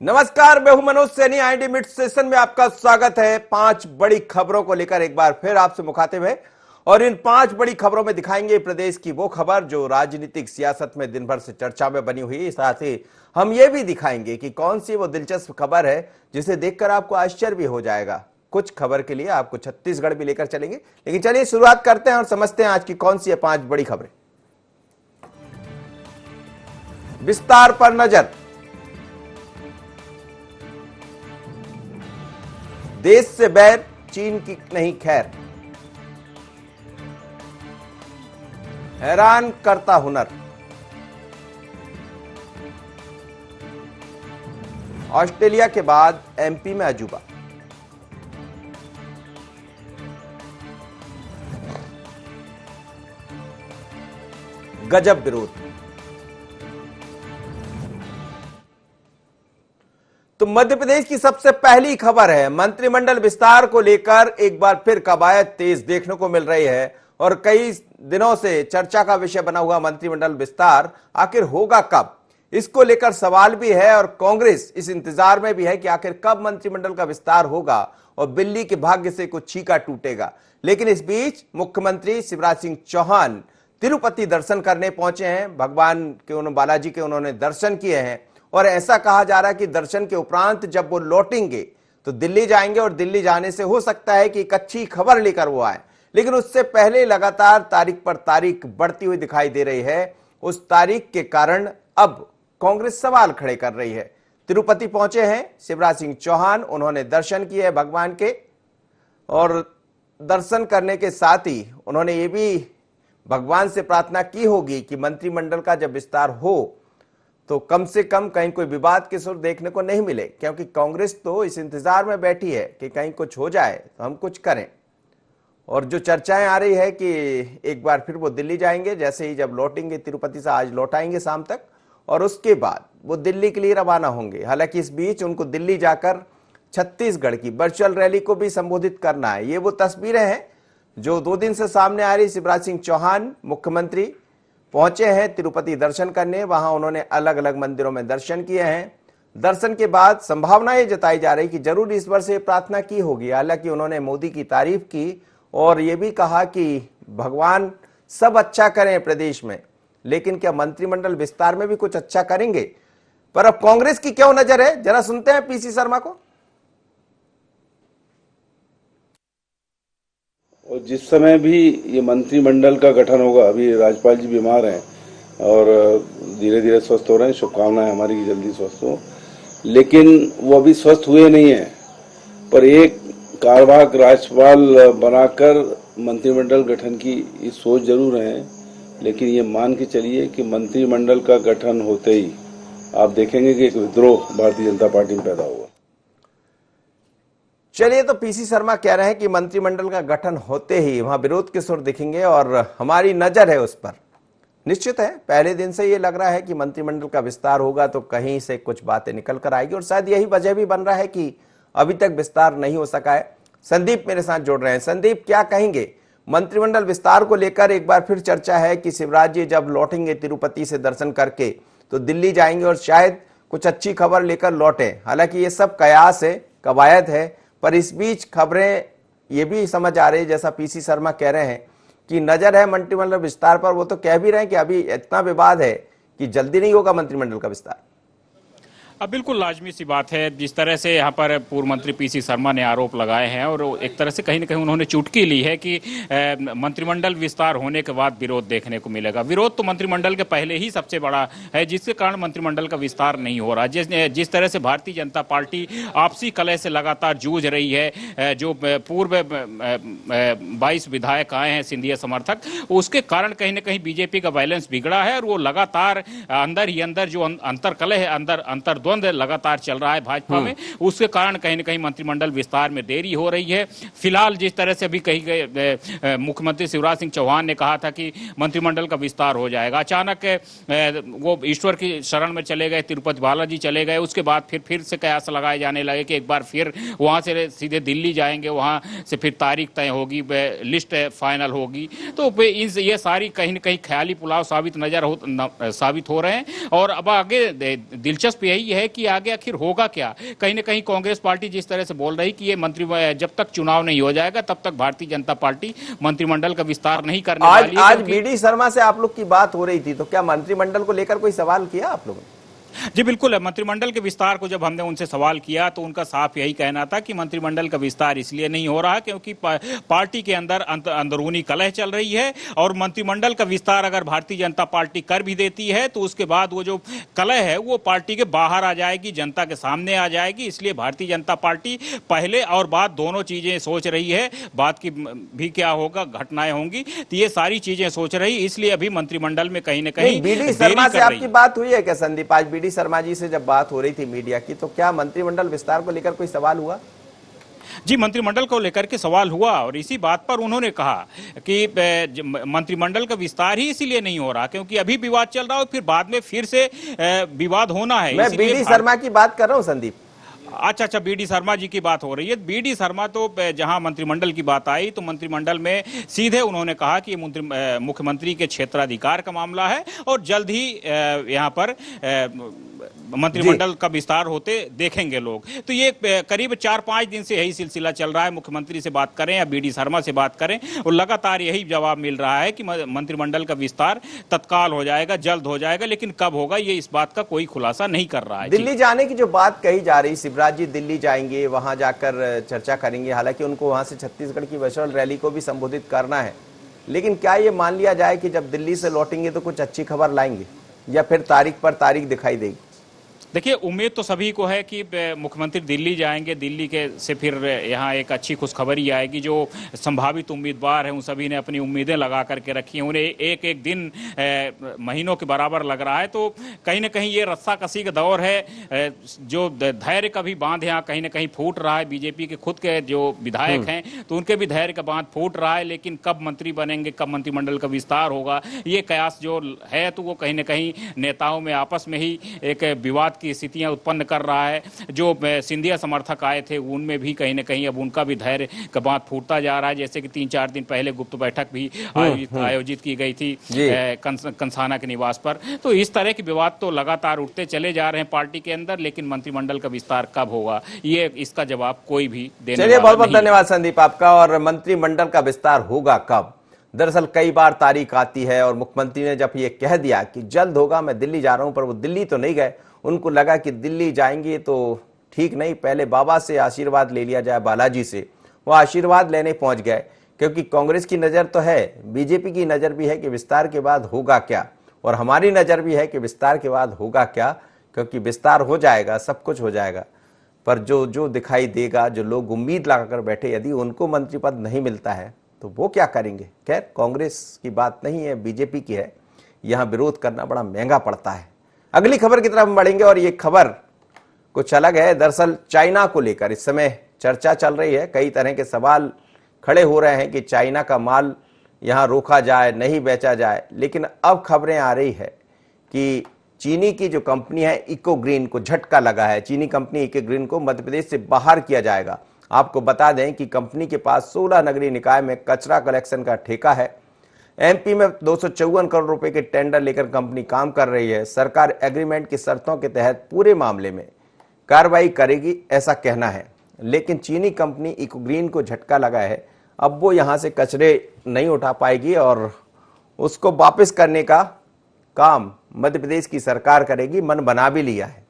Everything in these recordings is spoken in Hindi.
नमस्कार, मैं हूं Manoj Saini. ID mid session में आपका स्वागत है। 5 बड़ी खबरों को लेकर एक बार फिर आपसे मुखातिब है और इन 5 बड़ी खबरों में दिखाएंगे प्रदेश की वो खबर जो राजनीतिक सियासत में दिन भर से चर्चा में बनी हुई है। साथ ही हम ये भी दिखाएंगे कि कौन सी वो दिलचस्प खबर है जिसे देखकर आपको आश्चर्य भी हो जाएगा। कुछ खबर के लिए आपको छत्तीसगढ़ भी लेकर चलेंगे, लेकिन चलिए शुरुआत करते हैं और समझते हैं आज की कौन सी है 5 बड़ी खबरें। विस्तार पर नजर। देश से बैर, चीन की नहीं खैर। हैरान करता हुनर। ऑस्ट्रेलिया के बाद एमपी में अजूबा। गजब विरोध। तो मध्य प्रदेश की सबसे पहली खबर है, मंत्रिमंडल विस्तार को लेकर एक बार फिर कवायद तेज देखने को मिल रही है और कई दिनों से चर्चा का विषय बना हुआ मंत्रिमंडल विस्तार आखिर होगा कब, इसको लेकर सवाल भी है और कांग्रेस इस इंतजार में भी है कि आखिर कब मंत्रिमंडल का विस्तार होगा और बिल्ली के भाग्य से कुछ छीका टूटेगा। लेकिन इस बीच मुख्यमंत्री शिवराज सिंह चौहान तिरुपति दर्शन करने पहुंचे हैं। भगवान के बालाजी के उन्होंने दर्शन किए हैं और ऐसा कहा जा रहा है कि दर्शन के उपरांत जब वो लौटेंगे तो दिल्ली जाएंगे और दिल्ली जाने से हो सकता है कि एक अच्छी खबर लेकर वो आए। लेकिन उससे पहले लगातार तारीख पर तारीख बढ़ती हुई दिखाई दे रही है। उस तारीख के कारण अब कांग्रेस सवाल खड़े कर रही है। तिरुपति पहुंचे हैं शिवराज सिंह चौहान, उन्होंने दर्शन किए भगवान के और दर्शन करने के साथ ही उन्होंने ये भी भगवान से प्रार्थना की होगी कि मंत्रिमंडल का जब विस्तार हो तो कम से कम कहीं कोई विवाद के सुर देखने को नहीं मिले, क्योंकि कांग्रेस तो इस इंतजार में बैठी है कि कहीं कुछ हो जाए तो हम कुछ करें। और जो चर्चाएं आ रही है कि एक बार फिर वो दिल्ली जाएंगे, जैसे ही जब लौटेंगे तिरुपति से, आज लौटाएंगे शाम तक, और उसके बाद वो दिल्ली के लिए रवाना होंगे। हालांकि इस बीच उनको दिल्ली जाकर छत्तीसगढ़ की वर्चुअल रैली को भी संबोधित करना है। ये वो तस्वीरें हैं जो 2 दिन से सामने आ रही। शिवराज सिंह चौहान मुख्यमंत्री पहुंचे हैं तिरुपति दर्शन करने, वहां उन्होंने अलग अलग मंदिरों में दर्शन किए हैं। दर्शन के बाद संभावना ये जताई जा रही कि जरूर इस वर्ष ये प्रार्थना की होगी। हालांकि उन्होंने मोदी की तारीफ की और ये भी कहा कि भगवान सब अच्छा करें प्रदेश में, लेकिन क्या मंत्रिमंडल विस्तार में भी कुछ अच्छा करेंगे? पर अब कांग्रेस की क्यों नजर है, जरा सुनते हैं पीसी शर्मा को। और जिस समय भी ये मंत्रिमंडल का गठन होगा, अभी राज्यपाल जी बीमार हैं और धीरे धीरे स्वस्थ हो रहे हैं, शुभकामनाएं हमारी कि जल्दी स्वस्थ हो, लेकिन वो अभी स्वस्थ हुए नहीं हैं। पर एक कार्यवाहक राज्यपाल बनाकर मंत्रिमंडल गठन की सोच जरूर है, लेकिन ये मान के चलिए कि मंत्रिमंडल का गठन होते ही आप देखेंगे कि एक विद्रोह भारतीय जनता पार्टी में पैदा होगा। चलिए, तो पीसी शर्मा कह रहे हैं कि मंत्रिमंडल का गठन होते ही वहां विरोध के सुर दिखेंगे और हमारी नजर है उस पर। निश्चित है, पहले दिन से ये लग रहा है कि मंत्रिमंडल का विस्तार होगा तो कहीं से कुछ बातें निकल कर आएगी और शायद यही वजह भी बन रहा है कि अभी तक विस्तार नहीं हो सका है। संदीप मेरे साथ जुड़ रहे हैं। संदीप, क्या कहेंगे? मंत्रिमंडल विस्तार को लेकर एक बार फिर चर्चा है कि शिवराज जी जब लौटेंगे तिरुपति से दर्शन करके तो दिल्ली जाएंगे और शायद कुछ अच्छी खबर लेकर लौटे। हालांकि ये सब कयास है, कवायद है, पर इस बीच खबरें ये भी समझ आ रही है, जैसा पीसी शर्मा कह रहे हैं कि नजर है मंत्रिमंडल विस्तार पर। वो तो कह भी रहे हैं कि अभी इतना विवाद है कि जल्दी नहीं होगा मंत्रिमंडल का विस्तार। अब बिल्कुल लाजमी सी बात है, जिस तरह से यहाँ पर पूर्व मंत्री पीसी शर्मा ने आरोप लगाए हैं और एक तरह से कहीं न कहीं उन्होंने चुटकी ली है कि मंत्रिमंडल विस्तार होने के बाद विरोध देखने को मिलेगा। विरोध तो मंत्रिमंडल के पहले ही सबसे बड़ा है, जिसके कारण मंत्रिमंडल का विस्तार नहीं हो रहा। जिस तरह से भारतीय जनता पार्टी आपसी कलह से लगातार जूझ रही है, जो पूर्व 22 विधायक आए हैं सिंधिया समर्थक, उसके कारण कहीं न कहीं बीजेपी का बैलेंस बिगड़ा है और वो लगातार अंदर ही अंदर जो अंतर कलह है, अंतर द्वंद लगातार चल रहा है भाजपा में, उसके कारण कहीं न कहीं मंत्रिमंडल विस्तार में देरी हो रही है। फिलहाल जिस तरह से अभी कही गए, मुख्यमंत्री शिवराज सिंह चौहान ने कहा था कि मंत्रिमंडल का विस्तार हो जाएगा, अचानक वो ईश्वर की शरण में चले गए, तिरुपति बालाजी चले गए। उसके बाद फिर से कयास लगाए जाने लगे कि एक बार फिर वहां से सीधे दिल्ली जाएंगे, वहां से फिर तारीख तय होगी, लिस्ट फाइनल होगी। तो ये सारी कहीं न कहीं ख्याली पुलाव साबित हो रहे हैं। और अब आगे दिलचस्प यही है है कि आगे आखिर होगा क्या। कहीं ना कहीं कांग्रेस पार्टी जिस तरह से बोल रही कि ये मंत्री जब तक चुनाव नहीं हो जाएगा तब तक भारतीय जनता पार्टी मंत्रिमंडल का विस्तार नहीं करने वाली है। आज बीडी शर्मा से आप लोग की बात हो रही थी, तो क्या मंत्रिमंडल को लेकर कोई सवाल किया आप लोगों ने? जी बिल्कुल है। मंत्रिमंडल के विस्तार को जब हमने उनसे सवाल किया तो उनका साफ यही कहना था कि मंत्रिमंडल का विस्तार इसलिए नहीं हो रहा क्योंकि पार्टी के अंदर अंदरूनी कलह चल रही है, और मंत्रिमंडल का विस्तार अगर भारतीय जनता पार्टी कर भी देती है तो उसके बाद वो जो कलह है वो पार्टी के बाहर आ जाएगी, जनता के सामने आ जाएगी। इसलिए भारतीय जनता पार्टी पहले और बाद दोनों चीजें सोच रही है। बात की भी क्या होगा, घटनाएं होंगी, तो ये सारी चीजें सोच रही, इसलिए अभी मंत्रिमंडल में कहीं ना कहीं बीडी शर्मा से आपकी बात हुई है क्या संदीप? आज बीडी शर्मा जी से जब बात हो रही थी मीडिया की, तो क्या मंत्रिमंडल विस्तार को लेकर कोई सवाल हुआ? जी मंत्रिमंडल को लेकर के सवाल हुआ, और इसी बात पर उन्होंने कहा कि मंत्रिमंडल का विस्तार ही इसीलिए नहीं हो रहा क्योंकि अभी विवाद चल रहा है, फिर बाद में फिर से विवाद होना है। मैं बीडी शर्मा की बात कर रहा हूं संदीप। अच्छा, बीडी शर्मा जी की बात हो रही है। बीडी शर्मा तो जहां मंत्रिमंडल की बात आई तो मंत्रिमंडल में सीधे उन्होंने कहा कि ये मुख्यमंत्री के क्षेत्राधिकार का मामला है और जल्द ही यहां पर मंत्रिमंडल का विस्तार होते देखेंगे लोग। तो ये करीब 4-5 दिन से यही सिलसिला चल रहा है। मुख्यमंत्री से बात करें या बीडी शर्मा से बात करें, और लगातार यही जवाब मिल रहा है कि मंत्रिमंडल का विस्तार तत्काल हो जाएगा, जल्द हो जाएगा, लेकिन कब होगा ये इस बात का कोई खुलासा नहीं कर रहा है। दिल्ली जाने की जो बात कही जा रही, शिवराज जी दिल्ली जाएंगे, वहां जाकर चर्चा करेंगे, हालांकि उनको वहां से छत्तीसगढ़ की वर्चुअल रैली को भी संबोधित करना है, लेकिन क्या ये मान लिया जाए कि जब दिल्ली से लौटेंगे तो कुछ अच्छी खबर लाएंगे या फिर तारीख पर तारीख दिखाई देगी? देखिए, उम्मीद तो सभी को है कि मुख्यमंत्री दिल्ली जाएंगे, दिल्ली के से फिर यहाँ एक अच्छी खुशखबरी आएगी। जो संभावित उम्मीदवार हैं उन सभी ने अपनी उम्मीदें लगा करके रखी हैं, उन्हें एक एक दिन महीनों के बराबर लग रहा है। तो कहीं ना कहीं ये रस्साकसी का दौर है, जो धैर्य का भी बांध यहाँ कहीं ना कहीं फूट रहा है। बीजेपी के खुद के जो विधायक हैं तो उनके भी धैर्य का बांध फूट रहा है, लेकिन कब मंत्री बनेंगे, कब मंत्रिमंडल का विस्तार होगा, ये कयास जो है तो वो कहीं ना कहीं नेताओं में आपस में ही एक विवाद की स्थितियां उत्पन्न कर रहा है। जो सिंधिया समर्थक आए थे उनमें भी कहीं ना कहीं अब उनका भी धैर्य का बांध फूटता जा रहा है। जैसे कि 3-4 दिन पहले गुप्त बैठक भी आयोजित की गई थी कंसाना के निवास पर। तो इस तरह के विवाद तो लगातार उठते चले जा रहे हैं पार्टी के अंदर, लेकिन मंत्रिमंडल का विस्तार कब होगा ये इसका जवाब कोई भी देने वाला नहीं। चलिए, बहुत बहुत धन्यवाद संदीप आपका। और मंत्रिमंडल का विस्तार होगा कब? दरअसल कई बार तारीख आती है और मुख्यमंत्री ने जब ये कह दिया कि जल्द होगा, मैं दिल्ली जा रहा हूं, पर वो दिल्ली तो नहीं गए। उनको लगा कि दिल्ली जाएंगे तो ठीक नहीं, पहले बाबा से आशीर्वाद ले लिया जाए, बालाजी से। वो आशीर्वाद लेने पहुंच गए, क्योंकि कांग्रेस की नजर तो है, बीजेपी की नजर भी है कि विस्तार के बाद होगा क्या, और हमारी नजर भी है कि विस्तार के बाद होगा क्या, क्योंकि विस्तार हो जाएगा, सब कुछ हो जाएगा, पर जो दिखाई देगा, जो लोग उम्मीद लगाकर बैठे, यदि उनको मंत्री पद नहीं मिलता है तो वो क्या करेंगे? खैर, कांग्रेस की बात नहीं है, बीजेपी की है। यहां विरोध करना बड़ा महंगा पड़ता है। अगली खबर की तरफ हम बढ़ेंगे, और ये खबर कुछ अलग है। दरअसल चाइना को लेकर इस समय चर्चा चल रही है, कई तरह के सवाल खड़े हो रहे हैं कि चाइना का माल यहां रोका जाए, नहीं बेचा जाए। लेकिन अब खबरें आ रही है कि चीनी की जो कंपनी है इको ग्रीन को झटका लगा है। चीनी कंपनी इको ग्रीन को मध्य प्रदेश से बाहर किया जाएगा। आपको बता दें कि कंपनी के पास 16 नगरीय निकाय में कचरा कलेक्शन का ठेका है। एमपी में 254 करोड़ रुपए के टेंडर लेकर कंपनी काम कर रही है। सरकार एग्रीमेंट की शर्तों के तहत पूरे मामले में कार्रवाई करेगी, ऐसा कहना है। लेकिन चीनी कंपनी इको ग्रीन को झटका लगा है। अब वो यहां से कचरे नहीं उठा पाएगी और उसको वापस करने का काम मध्य प्रदेश की सरकार करेगी। मन बना भी लिया है।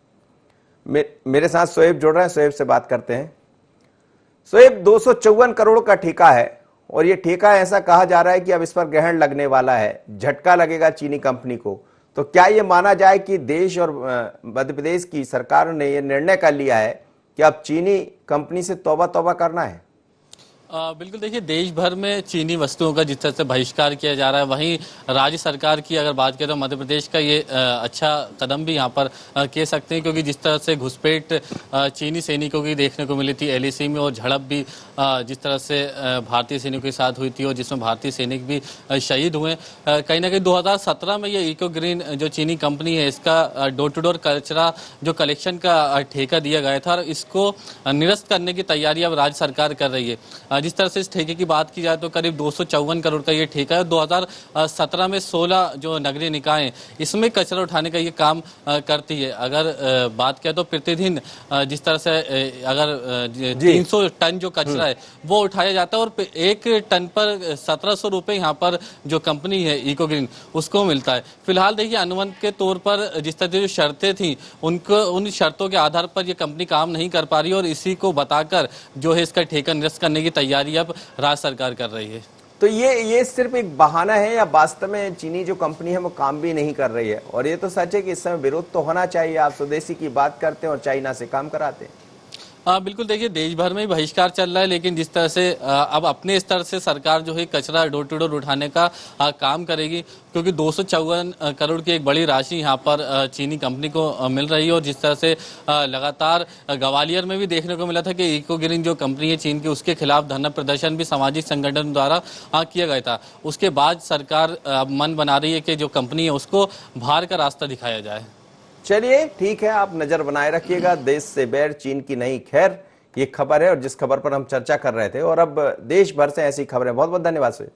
मेरे साथ शोएब जुड़ रहे हैं, शोएब से बात करते हैं। शोएब, 254 करोड़ का ठेका है, और ये ठेका ऐसा कहा जा रहा है कि अब इस पर ग्रहण लगने वाला है, झटका लगेगा चीनी कंपनी को। तो क्या ये माना जाए कि देश और मध्य प्रदेश की सरकार ने ये निर्णय कर लिया है कि अब चीनी कंपनी से तौबा तौबा करना है? बिल्कुल, देखिए, देश भर में चीनी वस्तुओं का जिस तरह से बहिष्कार किया जा रहा है, वहीं राज्य सरकार की अगर बात करें तो मध्य प्रदेश का ये अच्छा कदम भी यहाँ पर कह सकते हैं, क्योंकि जिस तरह से घुसपैठ चीनी सैनिकों की देखने को मिली थी एलएसी में, और झड़प भी जिस तरह से भारतीय सैनिकों के साथ हुई थी और जिसमें भारतीय सैनिक भी शहीद हुए, कहीं ना कहीं 2017 में ये इको ग्रीन जो चीनी कंपनी है इसका डोर टू डोर कचरा जो कलेक्शन का ठेका दिया गया था, और इसको निरस्त करने की तैयारी अब राज्य सरकार कर रही है। जिस तरह से इस ठेके की बात की जाए तो करीब 254 करोड़ का ये ठेका है। 2017 में 16 जो नगरीय निकाय हैं इसमें कचरा उठाने का ये काम करती है। अगर बात किया तो प्रतिदिन जिस तरह से अगर 300 टन जो कचरा है वो उठाया जाता है और एक टन पर 1700 रुपए यहाँ पर जो कंपनी है इको ग्रीन उसको मिलता है। फिलहाल देखिए अनुबंध के तौर पर जिस तरह से जो शर्तें थी उनको उन शर्तों के आधार पर ये कंपनी काम नहीं कर पा रही और इसी को बताकर जो है इसका ठेका निरस्त करने की तैयारी अब राज्य सरकार कर रही है। तो ये सिर्फ एक बहाना है या वास्तव में चीनी जो कंपनी है वो काम भी नहीं कर रही है? और ये तो सच है कि इस समय विरोध तो होना चाहिए। आप स्वदेशी की बात करते हैं और चाइना से काम कराते हैं। बिल्कुल देखिए देश भर में बहिष्कार चल रहा है, लेकिन जिस तरह से अब अपने स्तर से सरकार जो है कचरा डोर टू डोर उठाने का काम करेगी, क्योंकि 254 करोड़ की एक बड़ी राशि यहाँ पर चीनी कंपनी को मिल रही है। और जिस तरह से लगातार ग्वालियर में भी देखने को मिला था कि इको ग्रीन जो कंपनी है चीन की उसके खिलाफ धरना प्रदर्शन भी सामाजिक संगठन द्वारा किया गया था। उसके बाद सरकार अब मन बना रही है कि जो कंपनी है उसको बाहर का रास्ता दिखाया जाए। चलिए ठीक है, आप नजर बनाए रखिएगा। देश से बैर चीन की नहीं। खैर ये खबर है और जिस खबर पर हम चर्चा कर रहे थे, और अब देश भर से ऐसी खबरें, बहुत बहुत धन्यवाद से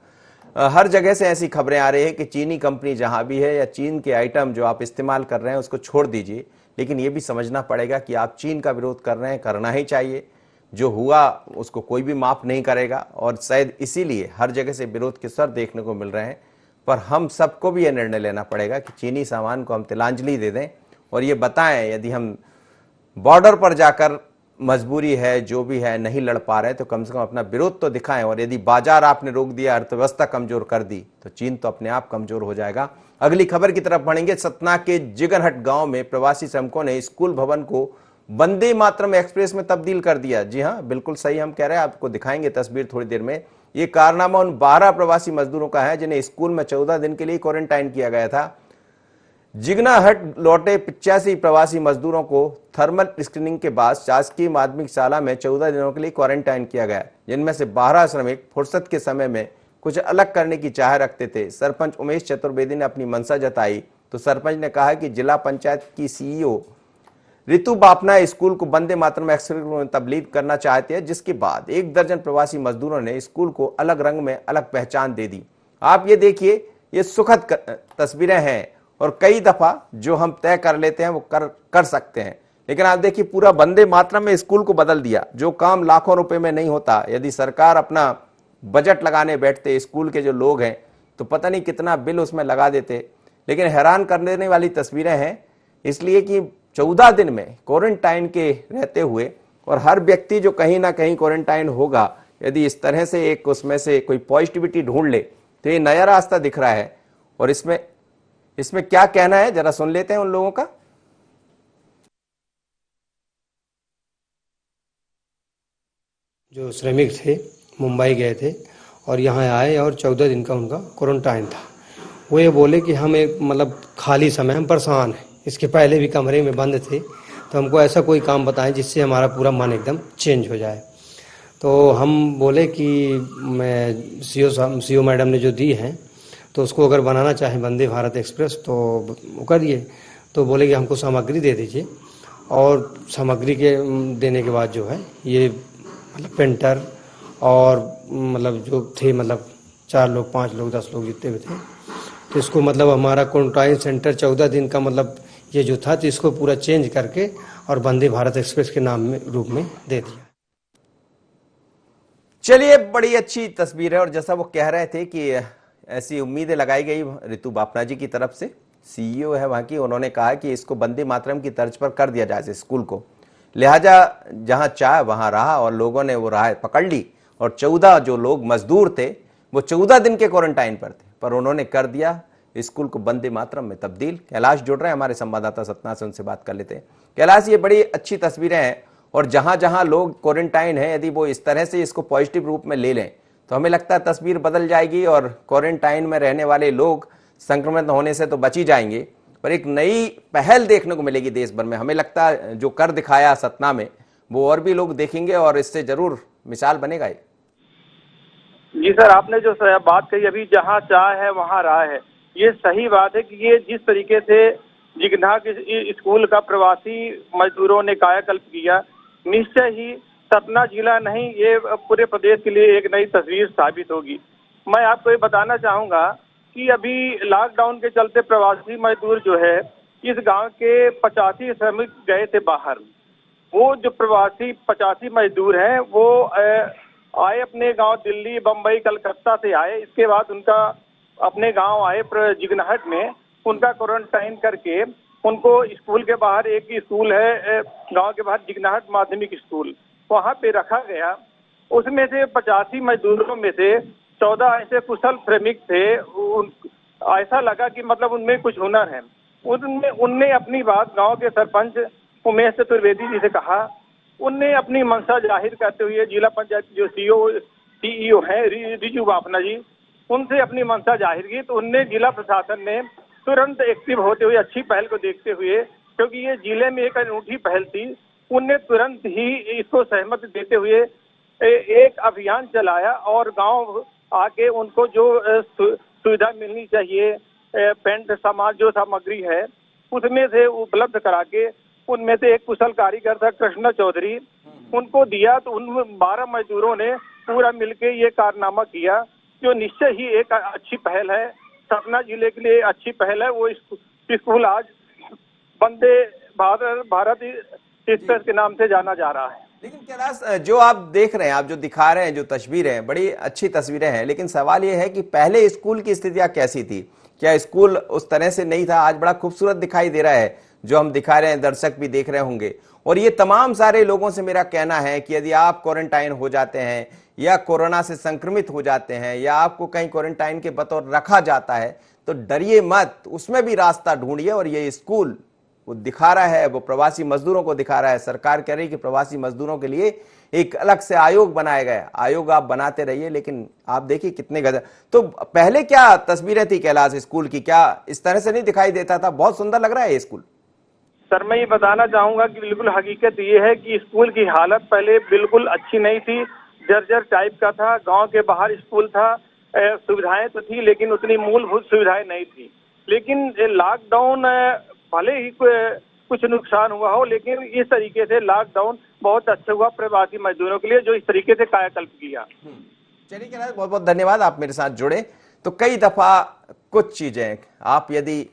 हर जगह से ऐसी खबरें आ रही है कि चीनी कंपनी जहां भी है या चीन के आइटम जो आप इस्तेमाल कर रहे हैं उसको छोड़ दीजिए। लेकिन ये भी समझना पड़ेगा कि आप चीन का विरोध कर रहे हैं, करना ही चाहिए। जो हुआ उसको कोई भी माफ नहीं करेगा और शायद इसीलिए हर जगह से विरोध के स्वर देखने को मिल रहे हैं। पर हम सबको भी यह निर्णय लेना पड़ेगा कि चीनी सामान को हम तिलांजलि दे दें और ये बताएं, यदि हम बॉर्डर पर जाकर मजबूरी है जो भी है नहीं लड़ पा रहे तो कम से कम अपना विरोध तो दिखाएं। और यदि बाजार आपने रोक दिया, अर्थव्यवस्था कमजोर कर दी, तो चीन तो अपने आप कमजोर हो जाएगा। अगली खबर की तरफ बढ़ेंगे। सतना के जिगनहट गांव में प्रवासी श्रमिकों ने स्कूल भवन को वंदे मातरम एक्सप्रेस में तब्दील कर दिया। जी हां, बिल्कुल सही हम कह रहे हैं, आपको दिखाएंगे तस्वीर थोड़ी देर में। ये कारनामा उन 12 प्रवासी मजदूरों का है जिन्हें स्कूल में 14 दिन के लिए क्वारंटाइन किया गया था। जिगनाहट लौटे 85 प्रवासी मजदूरों को थर्मल स्क्रीनिंग के बाद शासकीय माध्यमिक शाला में 14 दिनों के लिए क्वारंटाइन किया गया, जिनमें से 12 श्रमिक फुर्सत के समय में कुछ अलग करने की चाह रखते थे। सरपंच उमेश चतुर्वेदी ने अपनी मंशा जताई तो सरपंच ने कहा कि जिला पंचायत की सीईओ ऋतु बापना स्कूल को वंदे मातरम एक्सप्रेस में तब्दील करना चाहते हैं, जिसके बाद 1 दर्जन प्रवासी मजदूरों ने स्कूल को अलग रंग में अलग पहचान दे दी। आप ये देखिए, ये सुखद तस्वीरें हैं और कई दफा जो हम तय कर लेते हैं वो कर सकते हैं। लेकिन आप देखिए पूरा वंदे मातरम में स्कूल को बदल दिया, जो काम लाखों रुपए में नहीं होता। यदि सरकार अपना बजट लगाने बैठते स्कूल के जो लोग हैं तो पता नहीं कितना बिल उसमें लगा देते। लेकिन हैरान कर देने वाली तस्वीरें हैं, इसलिए कि 14 दिन में क्वारंटाइन के रहते हुए, और हर व्यक्ति जो कहीं ना कहीं क्वारंटाइन होगा, यदि इस तरह से एक उसमें से कोई पॉजिटिविटी ढूंढ ले तो ये नया रास्ता दिख रहा है। और इसमें क्या कहना है जरा सुन लेते हैं उन लोगों का। जो श्रमिक थे मुंबई गए थे और यहाँ आए और 14 दिन का उनका क्वारंटाइन था। वो ये बोले कि हम एक मतलब खाली समय हम परेशान हैं, इसके पहले भी कमरे में बंद थे, तो हमको ऐसा कोई काम बताएं जिससे हमारा पूरा मन एकदम चेंज हो जाए। तो हम बोले कि मैं सीओ मैडम ने जो दी हैं तो उसको अगर बनाना चाहें वंदे भारत एक्सप्रेस तो वो करिए। तो बोले कि हमको सामग्री दे दीजिए, और सामग्री के देने के बाद जो है ये मतलब पेंटर और मतलब जो थे मतलब 4 लोग 5 लोग 10 लोग जितने भी थे, तो इसको मतलब हमारा क्वारंटाइन सेंटर 14 दिन का मतलब ये जो था तो इसको पूरा चेंज करके और वंदे भारत एक्सप्रेस के नाम में रूप में दे दिया। चलिए, बड़ी अच्छी तस्वीर है। और जैसा वो कह रहे थे कि ऐसी उम्मीदें लगाई गई ऋतु बापना जी की तरफ से, सीईओ है वहां की, उन्होंने कहा कि इसको वंदे मातरम की तर्ज पर कर दिया जाए स्कूल को। लिहाजा जहां चाह वहां रहा और लोगों ने वो राह पकड़ ली। और 14 जो लोग मजदूर थे वो 14 दिन के क्वारंटाइन पर थे, पर उन्होंने कर दिया स्कूल को वंदे मातरम में तब्दील। कैलाश जुड़ रहे हैं हमारे संवाददाता सतना से, उनसे बात कर लेते हैं। कैलाश, ये बड़ी अच्छी तस्वीरें हैं और जहां जहां लोग क्वारंटाइन है, यदि वो इस तरह से इसको पॉजिटिव रूप में ले लें तो हमें लगता है तस्वीर बदल जाएगी और क्वारंटाइन में रहने वाले लोग संक्रमित होने से तो बच ही जाएंगे, पर एक नई पहल देखने को मिलेगी देश भर में। हमें लगता है जो कर दिखाया सतना में वो और भी लोग देखेंगे और इससे जरूर मिसाल बनेगा। जी सर, आपने जो बात कही अभी, जहां चाह है वहां राह है, ये सही बात है कि ये जिस तरीके से जिगना के स्कूल का प्रवासी मजदूरों ने कायाकल्प किया, निश्चय ही सतना जिला नहीं, ये पूरे प्रदेश के लिए एक नई तस्वीर साबित होगी। मैं आपको ये बताना चाहूंगा कि अभी लॉकडाउन के चलते प्रवासी मजदूर जो है इस गांव के 85 श्रमिक गए थे बाहर। वो जो प्रवासी 85 मजदूर हैं वो आए अपने गांव, दिल्ली, बम्बई, कलकत्ता से आए। इसके बाद उनका अपने गांव आए जिगनाहट में, उनका क्वारंटाइन करके उनको स्कूल के बाहर, एक ही स्कूल है गांव के बाहर, जिगनाहट माध्यमिक स्कूल, वहां पे रखा गया। उसमें से 85 मजदूरों में से 14 ऐसे कुशल श्रमिक थे। ऐसा लगा कि मतलब उनमें कुछ हुनर है। उनने अपनी बात गांव के सरपंच उमेश चतुर्वेदी जी से कहा। उनने अपनी मंशा जाहिर करते हुए जिला पंचायत जो सीईओ है रिजू बापना जी, उनसे अपनी मंशा जाहिर की। तो उनने जिला प्रशासन ने तुरंत एक्टिव होते हुए, अच्छी पहल को देखते हुए, क्योंकि ये जिले में एक अनूठी पहल थी, उनने तुरंत ही इसको सहमति देते हुए एक अभियान चलाया और गांव आके उनको जो सुविधा मिलनी चाहिए, पेंट सामान जो सामग्री है उसमें से उपलब्ध करा के, उनमें से एक कुशल कारीगर था कृष्णा चौधरी, उनको दिया। तो उन 12 मजदूरों ने पूरा मिलके ये कारनामा किया, जो निश्चय ही एक अच्छी पहल है, सतना जिले के लिए अच्छी पहल है। वो स्कूल आज वंदे भारत एक्सप्रेस के नाम से जाना जा रहा है। लेकिन कैलाश, जो आप देख रहे हैं, आप जो दिखा रहे हैं, जो तस्वीरें हैं, बड़ी अच्छी तस्वीरें हैं, लेकिन सवाल ये है कि पहले स्कूल की स्थितियां कैसी थी? क्या स्कूल उस तरह से नहीं था? आज बड़ा खूबसूरत दिखाई दे रहा है, जो हम दिखा रहे हैं, दर्शक भी देख रहे होंगे। और ये तमाम सारे लोगों से मेरा कहना है कि यदि आप क्वारंटाइन हो जाते हैं या कोरोना से संक्रमित हो जाते हैं या आपको कहीं क्वारंटाइन के बतौर रखा जाता है, तो डरिए मत, उसमें भी रास्ता ढूंढिए। और ये स्कूल वो दिखा रहा है, वो प्रवासी मजदूरों को दिखा रहा है। सरकार कह रही है कि प्रवासी मजदूरों के लिए एक अलग से आयोग बनाया गया। आयोग आप बनाते रहिए, लेकिन आप देखिए कितने गजब। तो पहले क्या तस्वीरें थी कैलाश स्कूल की? क्या इस तरह से नहीं दिखाई देता था? बहुत सुंदर लग रहा है ये स्कूल। सर, मैं ये बताना चाहूंगा कि बिल्कुल हकीकत ये है कि स्कूल की हालत पहले बिल्कुल अच्छी नहीं थी, जर्जर टाइप का था। गांव के बाहर स्कूल था, सुविधाएं तो थी लेकिन उतनी मूलभूत सुविधाएं नहीं थी। लेकिन लॉकडाउन, भले ही कुछ नुकसान हुआ हो, लेकिन इस तरीके से लॉकडाउन बहुत अच्छा हुआ प्रवासी मजदूरों के लिए, जो इस तरीके से कायाकल्प किया। चलिए कैलाश, बहुत बहुत धन्यवाद, आप मेरे साथ जुड़े। तो कई दफा कुछ चीजें आप यदि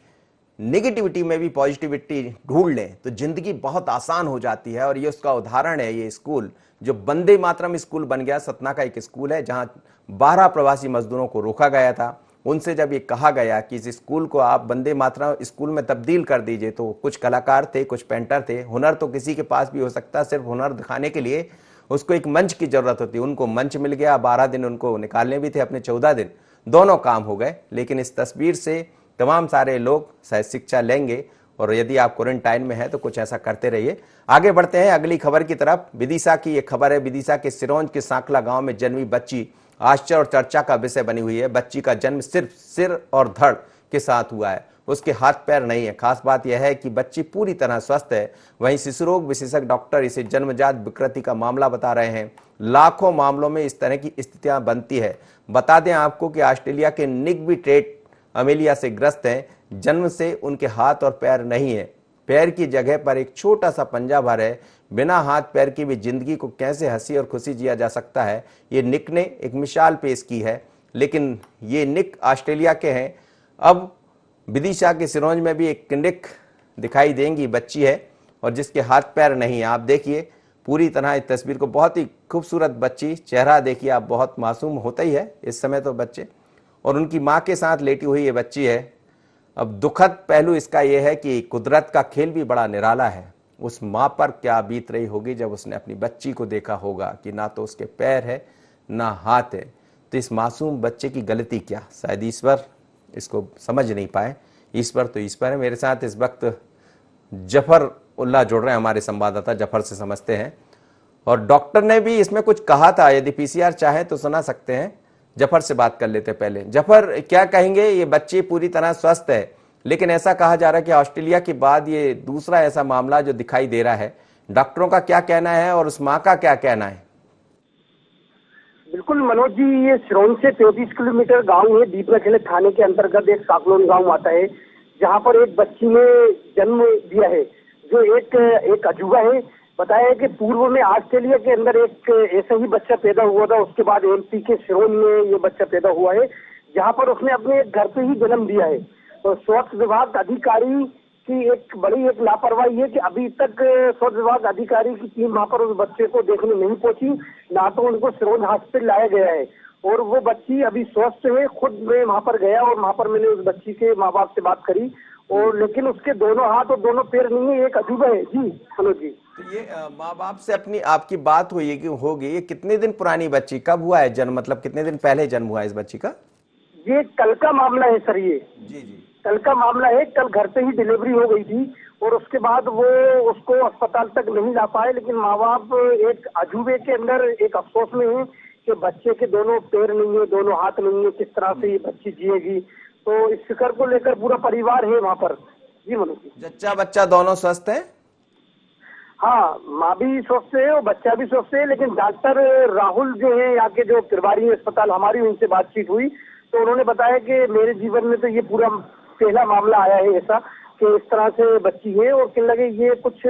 नेगेटिविटी में भी पॉजिटिविटी ढूंढ लें तो जिंदगी बहुत आसान हो जाती है। और ये उसका उदाहरण है, ये स्कूल जो वंदे मातरम स्कूल बन गया। सतना का एक स्कूल है जहां 12 प्रवासी मजदूरों को रोका गया था। उनसे जब ये कहा गया कि इस स्कूल को आप वंदे मातरम स्कूल में तब्दील कर दीजिए, तो कुछ कलाकार थे, कुछ पेंटर थे। हुनर तो किसी के पास भी हो सकता है, सिर्फ हुनर दिखाने के लिए उसको एक मंच की जरूरत होती है। उनको मंच मिल गया, 12 दिन उनको निकालने भी थे, अपने 14 दिन, दोनों काम हो गए। लेकिन इस तस्वीर से तमाम सारे लोग शायद शिक्षा लेंगे। और यदि आप क्वारंटाइन में हैं तो कुछ ऐसा करते रहिए। आगे बढ़ते हैं अगली खबर की तरफ। विदिशा की ये खबर है। विदिशा के सिरोंज के सांकला गांव में जन्मी बच्ची आश्चर्य और चर्चा का विषय बनी हुई है। बच्ची का जन्म सिर्फ सिर और धड़ के साथ हुआ है, उसके हाथ पैर नहीं है। खास बात यह है कि बच्ची पूरी तरह स्वस्थ है। वहीं शिशु रोग विशेषज्ञ डॉक्टर इसे जन्मजात विकृति का मामला बता रहे हैं। लाखों मामलों में इस तरह की स्थितियां बनती है। बता दें आपको कि ऑस्ट्रेलिया के निक भी ट्रेट अमेलिया से ग्रस्त हैं। जन्म से उनके हाथ और पैर नहीं है, पैर की जगह पर एक छोटा सा पंजा भर है। बिना हाथ पैर की भी जिंदगी को कैसे हंसी और खुशी जिया जा सकता है, ये निक ने एक मिसाल पेश की है। लेकिन ये निक ऑस्ट्रेलिया के हैं। अब विदिशा के सिरोंज में भी एक निक दिखाई देंगी बच्ची है और जिसके हाथ पैर नहीं है। आप देखिए पूरी तरह इस तस्वीर को, बहुत ही खूबसूरत बच्ची, चेहरा देखिए आप, बहुत मासूम होता ही है इस समय तो बच्चे। और उनकी माँ के साथ लेटी हुई ये बच्ची है। अब दुखद पहलू इसका यह है कि कुदरत का खेल भी बड़ा निराला है। उस माँ पर क्या बीत रही होगी जब उसने अपनी बच्ची को देखा होगा कि ना तो उसके पैर है ना हाथ है। तो इस मासूम बच्चे की गलती क्या? शायद ईश्वर इसको समझ नहीं पाए। ईश्वर तो ईश्वर है। मेरे साथ इस वक्त जफर उल्लाह जुड़ रहे हैं, हमारे संवाददाता जफर से समझते हैं। और डॉक्टर ने भी इसमें कुछ कहा था, यदि पीसीआर चाहे तो सुना सकते हैं। जफर से बात कर लेते पहले। जफर, क्या कहेंगे? ये बच्ची पूरी तरह स्वस्थ है, लेकिन ऐसा कहा जा रहा है कि ऑस्ट्रेलिया के बाद ये दूसरा ऐसा मामला जो दिखाई दे रहा है। डॉक्टरों का क्या कहना है और उस माँ का क्या कहना है? बिल्कुल मनोज जी, ये सिरोंज से 33 किलोमीटर गांव है, दीपनखेले थाने के अंतर्गत एक साकलोन गांव आता है, जहां पर एक बच्ची ने जन्म दिया है, जो एक अजूबा है। बताया कि पूर्व में ऑस्ट्रेलिया के अंदर एक ऐसा ही बच्चा पैदा हुआ था, उसके बाद एमपी के सिरोंज में ये बच्चा पैदा हुआ है, जहां पर उसने अपने घर पे ही जन्म दिया है। तो स्वास्थ्य विभाग अधिकारी की एक बड़ी लापरवाही है कि अभी तक स्वास्थ्य विभाग अधिकारी की टीम वहां पर उस बच्चे को देखने नहीं पहुंची, ना तो उनको सिरोंज हॉस्पिटल लाया गया है। और वो बच्ची अभी स्वस्थ है। खुद मैं वहां पर गया और वहां पर मैंने उस बच्ची के माँ बाप से बात करी, और लेकिन उसके दोनों हाथ और दोनों पैर नहीं है, एक अजूबा है। जी मनोज जी। तो ये माँ बाप से आपकी बात हुई है कि होगी, ये कितने दिन पुरानी बच्ची, कब हुआ है जन्म, मतलब कितने दिन पहले जन्म हुआ है इस बच्ची का? ये कल का मामला है सर, ये जी जी कल का मामला है। कल घर पे ही डिलीवरी हो गई थी और उसके बाद वो उसको अस्पताल तक नहीं ला पाए, लेकिन माँ बाप एक अजूबे के अंदर एक अफसोस में है कि बच्चे के दोनों पैर नहीं है, दोनों हाथ नहीं है, किस तरह से ये बच्ची जिएगी। तो इस फिक्र को लेकर पूरा परिवार है वहाँ पर। जी मनोज जी। जच्चा बच्चा दोनों स्वस्थ हैं? हाँ, माँ भी स्वस्थ है और बच्चा भी स्वस्थ है, लेकिन डॉक्टर राहुल जो है यहाँ के जो प्रभारी अस्पताल, हमारी उनसे बातचीत हुई तो उन्होंने बताया कि मेरे जीवन में तो ये पूरा पहला मामला आया है ऐसा कि इस तरह से बच्ची है, और कहने लगे ये कुछ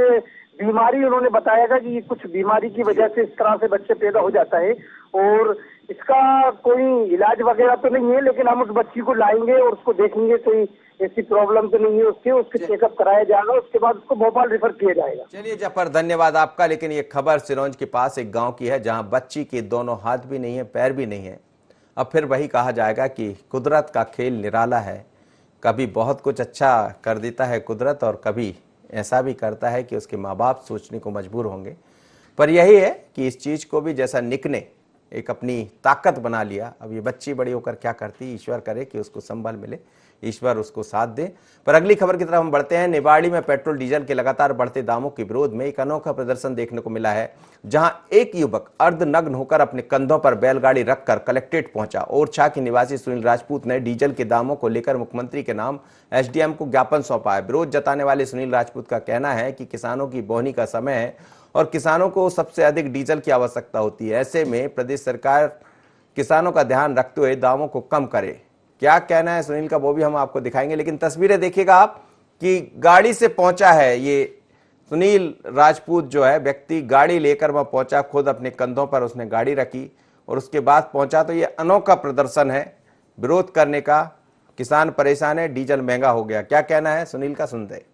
बीमारी, उन्होंने बताया था कि ये कुछ बीमारी की वजह से इस तरह से बच्चे पैदा हो जाता है, और इसका कोई इलाज वगैरह तो नहीं है, लेकिन हम उस बच्ची को लाएंगे और उसको देखेंगे कोई ऐसी प्रॉब्लम तो नहीं है उसके चेकअप कराया जाएगा, उसके बाद उसको भोपाल रेफर किया जाएगा। चलिए जफर, धन्यवाद आपका। लेकिन ये खबर सिरोंज के पास एक गांव की है जहां बच्ची के दोनों हाथ भी नहीं है, पैर भी नहीं है। अब फिर वही कहा जाएगा कि कुदरत का खेल निराला है, कभी बहुत कुछ अच्छा कर देता है कुदरत और कभी ऐसा भी करता है कि उसके माँ बाप सोचने को मजबूर होंगे। पर यही है कि इस चीज को भी जैसा निक ने एक अपनी ताकत बना लिया, अब ये बच्ची बड़ी होकर क्या करती, ईश्वर करे कि उसको संबल मिले, ईश्वर उसको साथ दे। पर अगली खबर की तरफ हम बढ़ते हैं। निवाड़ी में पेट्रोल डीजल के लगातार बढ़ते दामों के विरोध में एक अनोखा प्रदर्शन देखने को मिला है, जहां एक युवक अर्धनग्न होकर अपने कंधों पर बैलगाड़ी रखकर कलेक्ट्रेट पहुंचा। ओरछा के निवासी सुनील राजपूत ने डीजल के दामों को लेकर मुख्यमंत्री के नाम एसडीएम को ज्ञापन सौंपा है। विरोध जताने वाले सुनील राजपूत का कहना है कि किसानों की बोहनी का समय है और किसानों को सबसे अधिक डीजल की आवश्यकता होती है। ऐसे में प्रदेश सरकार किसानों का ध्यान रखते हुए दामों को कम करे। क्या कहना है सुनील का वो भी हम आपको दिखाएंगे, लेकिन तस्वीरें देखिएगा आप कि गाड़ी से पहुंचा है ये सुनील राजपूत जो है व्यक्ति, गाड़ी लेकर वह पहुंचा, खुद अपने कंधों पर उसने गाड़ी रखी और उसके बाद पहुंचा। तो ये अनोखा प्रदर्शन है विरोध करने का। किसान परेशान है, डीजल महंगा हो गया। क्या कहना है सुनील का, सुनते हैं।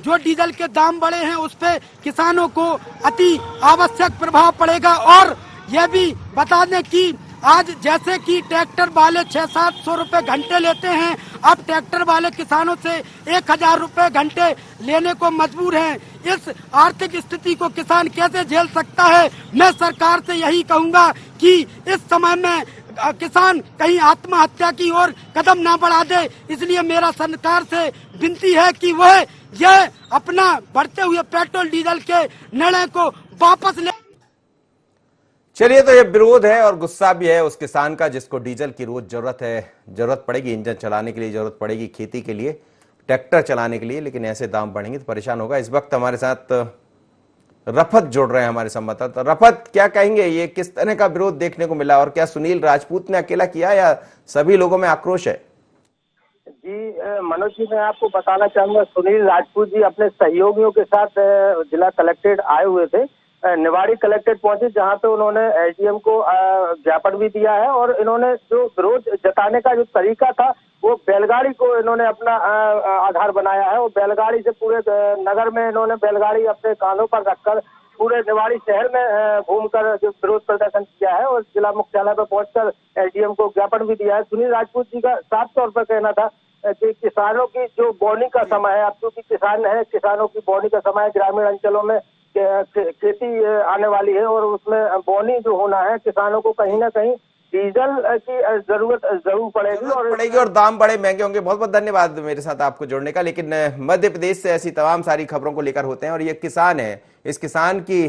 जो डीजल के दाम बढ़े हैं उस पे किसानों को अति आवश्यक प्रभाव पड़ेगा। और यह भी बता दें कि आज जैसे कि ट्रैक्टर वाले 600-700 रुपए घंटे लेते हैं, अब ट्रैक्टर वाले किसानों से 1000 रुपए घंटे लेने को मजबूर हैं। इस आर्थिक स्थिति को किसान कैसे झेल सकता है? मैं सरकार से यही कहूंगा कि इस समय में किसान कहीं आत्महत्या की ओर कदम ना बढ़ा दे। इसलिए मेरा सरकार से विनती है कि वह यह अपना बढ़ते हुए पेट्रोल डीजल के निर्णय को वापस ले। चलिए, तो ये विरोध है और गुस्सा भी है उस किसान का जिसको डीजल की रोज जरूरत पड़ेगी, इंजन चलाने के लिए जरूरत पड़ेगी, खेती के लिए, ट्रैक्टर चलाने के लिए, लेकिन ऐसे दाम बढ़ेंगे तो परेशान होगा। इस वक्त हमारे साथ रफत जोड़ रहे हैं हमारे संवाददाता। रफत, क्या कहेंगे, ये किस तरह का विरोध देखने को मिला और क्या सुनील राजपूत ने अकेला किया या सभी लोगों में आक्रोश है? जी मनोज जी, मैं आपको बताना चाहूंगा, सुनील राजपूत जी अपने सहयोगियों के साथ जिला कलेक्ट्रेट आए हुए थे। निवाड़ी कलेक्ट्रेट पहुंचे, जहां पे उन्होंने एसडीएम को ज्ञापन भी दिया है और इन्होंने जो विरोध जताने का जो तरीका था वो बैलगाड़ी को इन्होंने अपना आधार बनाया है और बैलगाड़ी से पूरे नगर में इन्होंने बैलगाड़ी अपने कांधों पर रखकर पूरे निवाड़ी शहर में घूमकर जो विरोध प्रदर्शन किया है और जिला मुख्यालय पर पहुंचकर एसडीएम को ज्ञापन भी दिया है। सुनील राजपूत जी का साफ तौर पर कहना था कि किसानों की जो बोनी का समय है, अब क्योंकि किसान है, किसानों की बोनी का समय ग्रामीण अंचलों में खेती आने वाली है और उसमें बोनी जो होना है, किसानों को कहीं ना कहीं डीजल की जरूरत जरूर पड़ेगी और दाम बड़े महंगे होंगे। बहुत बहुत धन्यवाद मेरे साथ आपको जोड़ने का। लेकिन मध्य प्रदेश से ऐसी तमाम सारी खबरों को लेकर होते हैं और ये किसान है, इस किसान की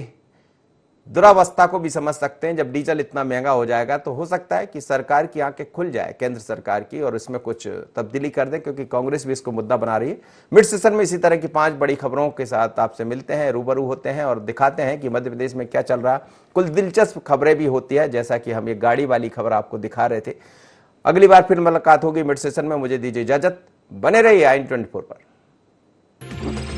दुरावस्था को भी समझ सकते हैं। जब डीजल इतना महंगा हो जाएगा तो हो सकता है कि सरकार की आंखें खुल जाए, केंद्र सरकार की, और इसमें कुछ तब्दीली कर दे, क्योंकि कांग्रेस भी इसको मुद्दा बना रही है। मिड सेशन में इसी तरह की 5 बड़ी खबरों के साथ आपसे मिलते हैं, रूबरू होते हैं और दिखाते हैं कि मध्य प्रदेश में क्या चल रहा है। कुल दिलचस्प खबरें भी होती है, जैसा कि हम ये गाड़ी वाली खबर आपको दिखा रहे थे। अगली बार फिर मुलाकात होगी मिड सेशन में। मुझे दीजिए इजाजत, बने रहिए i24 पर। है।